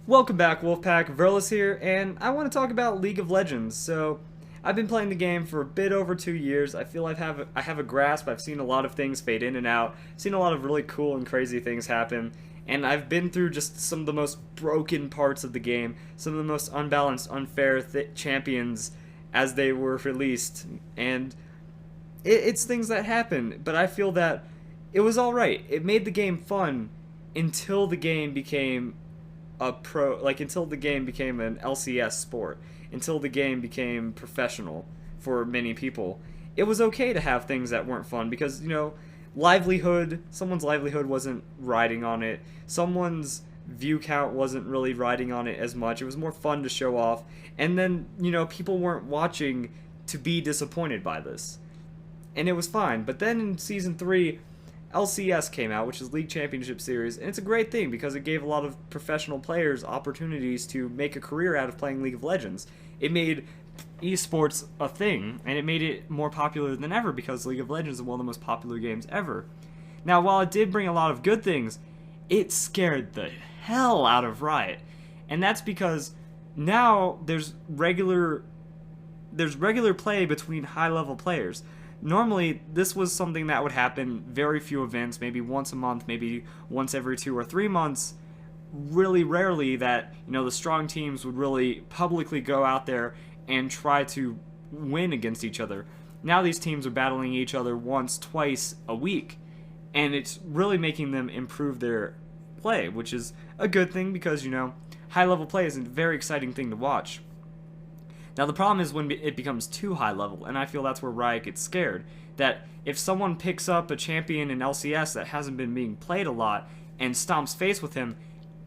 Welcome back, Wolfpack. Verlis here, and I want to talk about League of Legends. So, I've been playing the game for a bit over 2 years. I feel I have a grasp. I've seen a lot of things fade in and out. Seen a lot of really cool and crazy things happen, and I've been through just some of the most broken parts of the game, some of the most unbalanced, unfair champions as they were released, and it's things that happen. But I feel that it was all right. It made the game fun until the game became until the game became an LCS sport, until the game became professional for many people. It was okay to have things that weren't fun because, someone's livelihood wasn't riding on it. Someone's view count wasn't really riding on it as much. It was more fun to show off. And then, people weren't watching to be disappointed by this. And it was fine. But then in Season 3, LCS came out, which is League Championship Series, and it's a great thing because it gave a lot of professional players opportunities to make a career out of playing League of Legends. It made esports a thing, and it made it more popular than ever because League of Legends is one of the most popular games ever. Now, while it did bring a lot of good things, it scared the hell out of Riot. And that's because now there's regular play between high-level players. Normally, this was something that would happen very few events, maybe once a month, maybe once every 2 or 3 months. Really rarely that, the strong teams would really publicly go out there and try to win against each other. Now these teams are battling each other once, twice a week, and it's really making them improve their play, which is a good thing because, high-level play is a very exciting thing to watch. Now the problem is when it becomes too high level, and I feel that's where Riot gets scared. That if someone picks up a champion in LCS that hasn't been being played a lot and stomps face with him,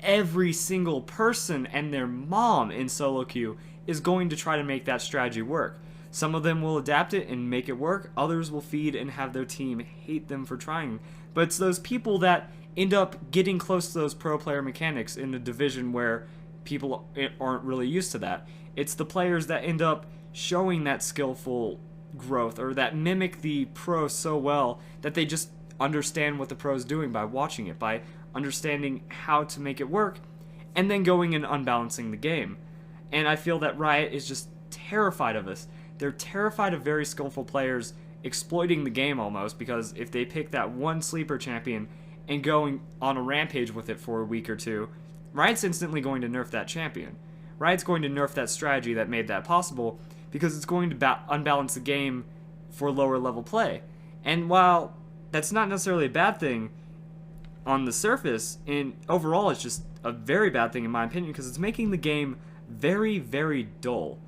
every single person and their mom in solo queue is going to try to make that strategy work. Some of them will adapt it and make it work, others will feed and have their team hate them for trying. But it's those people that end up getting close to those pro player mechanics in a division where people aren't really used to that. It's the players that end up showing that skillful growth or that mimic the pro so well that they just understand what the pro is doing by watching it, by understanding how to make it work, and then going and unbalancing the game. And I feel that Riot is just terrified of this. They're terrified of very skillful players exploiting the game almost, because if they pick that one sleeper champion and going on a rampage with it for a week or two, Riot's instantly going to nerf that champion. Riot's going to nerf that strategy that made that possible because it's going to unbalance the game for lower level play. And while that's not necessarily a bad thing on the surface, in overall it's just a very bad thing in my opinion because it's making the game very, very dull.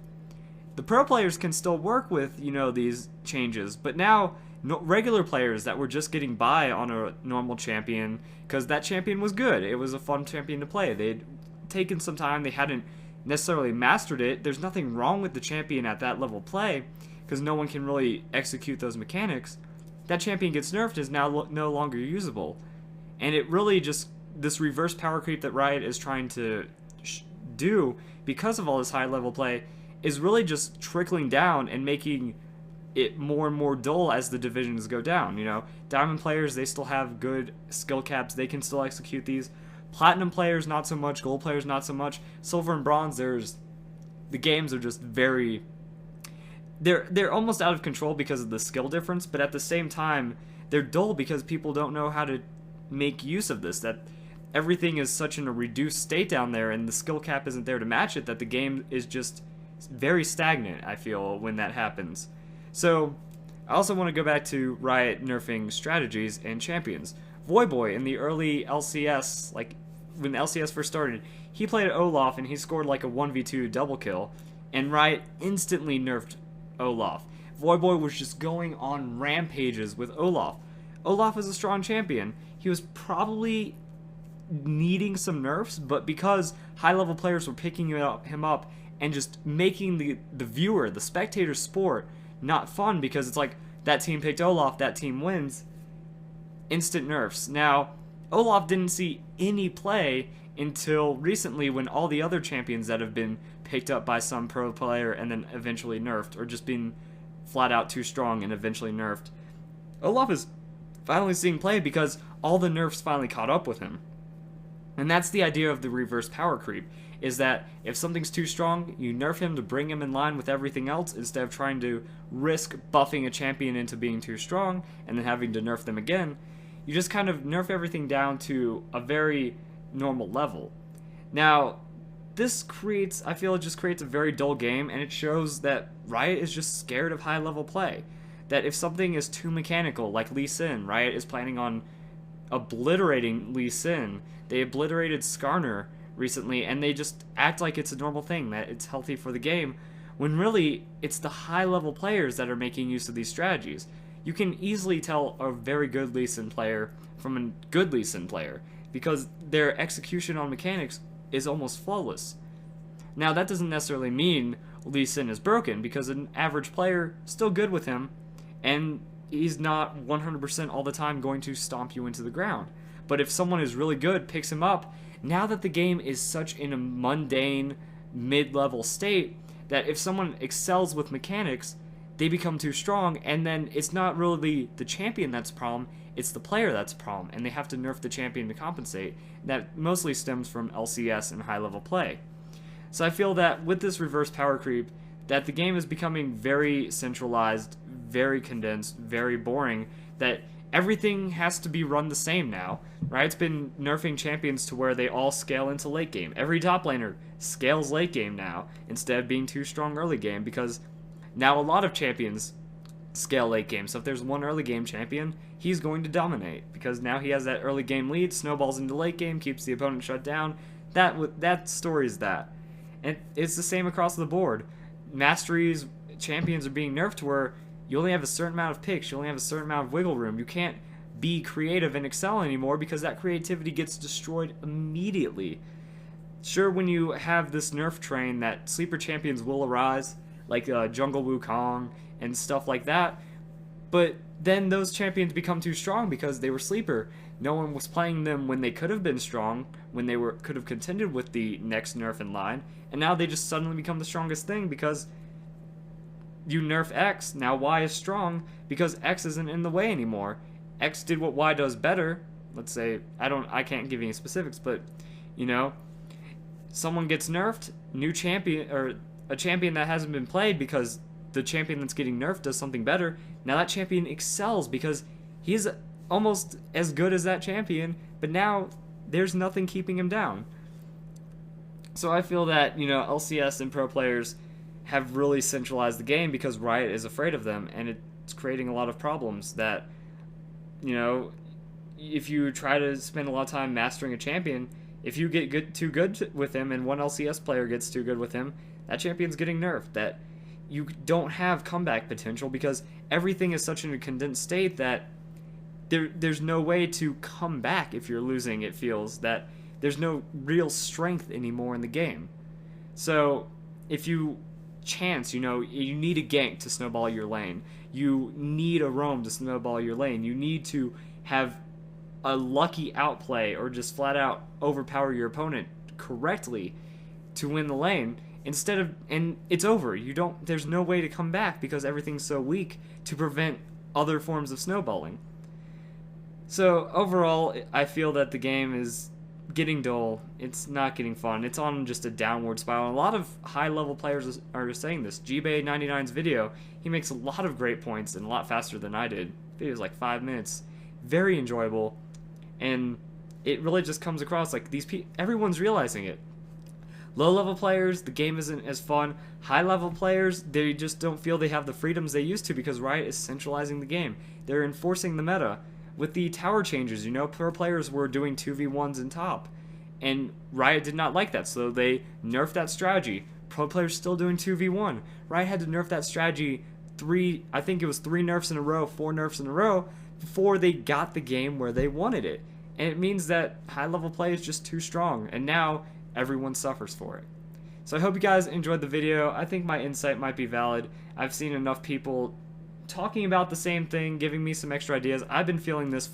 The pro players can still work with, these changes, but now regular players that were just getting by on a normal champion because that champion was good. It was a fun champion to play. They'd taken some time. They hadn't necessarily mastered it. There's nothing wrong with the champion at that level play because no one can really execute those mechanics. That champion gets nerfed, is now no longer usable. And it really just, this reverse power creep that Riot is trying to do because of all this high level play is really just trickling down and making it more and more dull as the divisions go down. Diamond players, they still have good skill caps, they can still execute these. Platinum players, not so much. Gold players, not so much. Silver and bronze, the games are just very... They're almost out of control because of the skill difference, but at the same time, they're dull because people don't know how to make use of this, that everything is such in a reduced state down there, and the skill cap isn't there to match it, that the game is just very stagnant, I feel, when that happens. So, I also want to go back to Riot nerfing strategies and champions. Voyboy in the early LCS, when LCS first started, he played Olaf and he scored like a 1v2 double kill, and Riot instantly nerfed Olaf. Voyboy was just going on rampages with Olaf. Olaf is a strong champion. He was probably needing some nerfs, but because high-level players were picking him up and just making the viewer, the spectator sport, not fun because it's like, that team picked Olaf, that team wins, instant nerfs. Now, Olaf didn't see any play until recently when all the other champions that have been picked up by some pro player and then eventually nerfed, or just been flat out too strong and eventually nerfed. Olaf is finally seeing play because all the nerfs finally caught up with him. And that's the idea of the reverse power creep, is that if something's too strong, you nerf him to bring him in line with everything else instead of trying to risk buffing a champion into being too strong and then having to nerf them again. You just kind of nerf everything down to a very normal level. Now, this creates, I feel it just creates a very dull game, and it shows that Riot is just scared of high level play. That if something is too mechanical, like Lee Sin, Riot is planning on obliterating Lee Sin. They obliterated Skarner recently, and they just act like it's a normal thing, that it's healthy for the game, when really it's the high level players that are making use of these strategies. You can easily tell a very good Lee Sin player from a good Lee Sin player, because their execution on mechanics is almost flawless. Now, that doesn't necessarily mean Lee Sin is broken, because an average player is still good with him, and he's not 100% all the time going to stomp you into the ground. But if someone is really good, picks him up, now that the game is such in a mundane, mid-level state, that if someone excels with mechanics, they become too strong, and then it's not really the champion that's the problem, it's the player that's the problem, and they have to nerf the champion to compensate. That mostly stems from LCS and high-level play. So I feel that with this reverse power creep, that the game is becoming very centralized, very condensed, very boring, that everything has to be run the same now. Riot's been nerfing champions to where they all scale into late game. Every top laner scales late game now, instead of being too strong early game, because now a lot of champions scale late game. So if there's one early game champion, he's going to dominate, because now he has that early game lead, snowballs into late game, keeps the opponent shut down. That story is that. And it's the same across the board. Masteries champions are being nerfed to where you only have a certain amount of picks, you only have a certain amount of wiggle room. You can't be creative and excel anymore, because that creativity gets destroyed immediately. Sure, when you have this nerf train that sleeper champions will arise, like Jungle Wukong and stuff like that, but then those champions become too strong because they were sleeper. No one was playing them when they could have been strong, when they could have contended with the next nerf in line, and now they just suddenly become the strongest thing because you nerf X, now Y is strong because X isn't in the way anymore. X did what Y does better. Let's say, I can't give you any specifics, but you know, someone gets nerfed, new champion, or a champion that hasn't been played because the champion that's getting nerfed does something better. Now that champion excels because he's almost as good as that champion, but now there's nothing keeping him down. So I feel that, you know, LCS and pro players have really centralized the game because Riot is afraid of them, and it's creating a lot of problems that, you know, if you try to spend a lot of time mastering a champion, if you get too good with him and one LCS player gets too good with him, that champion's getting nerfed. That you don't have comeback potential because everything is such in a condensed state that there's no way to come back if you're losing. It feels that there's no real strength anymore in the game. So if you chance, you know, you need a gank to snowball your lane. You need a roam to snowball your lane. You need to have a lucky outplay or just flat out overpower your opponent correctly to win the lane. Instead of, and it's over. There's no way to come back because everything's so weak to prevent other forms of snowballing. So overall, I feel that the game is getting dull. It's not getting fun. It's on just a downward spiral. And a lot of high-level players are saying this. GBay99's video, he makes a lot of great points and a lot faster than I did. The video's like 5 minutes. Very enjoyable. And it really just comes across like everyone's realizing it. Low-level players, the game isn't as fun. High-level players, they just don't feel they have the freedoms they used to because Riot is centralizing the game. They're enforcing the meta. With the tower changes, you know, pro players were doing 2v1s in top. And Riot did not like that, so they nerfed that strategy. Pro players still doing 2v1. Riot had to nerf that strategy I think it was 3 nerfs in a row, 4 nerfs in a row, before they got the game where they wanted it. And it means that high-level play is just too strong, and now everyone suffers for it. So I hope you guys enjoyed the video. I think my insight might be valid. I've seen enough people talking about the same thing, giving me some extra ideas. I've been feeling this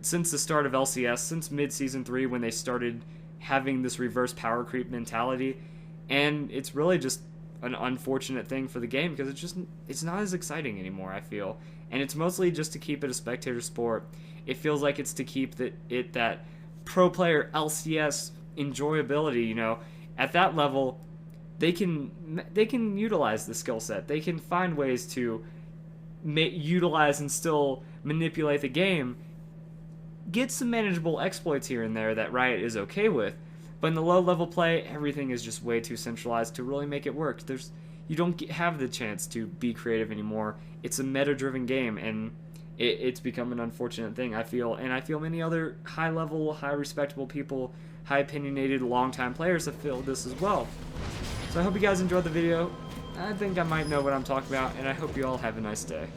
since the start of LCS, since mid-season 3 when they started having this reverse power creep mentality, and it's really just an unfortunate thing for the game because it's not as exciting anymore, I feel. And it's mostly just to keep it a spectator sport. It feels like it's to keep that pro player LCS enjoyability. You know, at that level, they can utilize the skill set. They can find ways to utilize and still manipulate the game. Get some manageable exploits here and there that Riot is okay with, but in the low level play, everything is just way too centralized to really make it work. You don't have the chance to be creative anymore. It's a meta-driven game, and it's become an unfortunate thing, I feel. And I feel many other high-level, high-respectable people, high-opinionated, long-time players have felt this as well. So I hope you guys enjoyed the video. I think I might know what I'm talking about, and I hope you all have a nice day.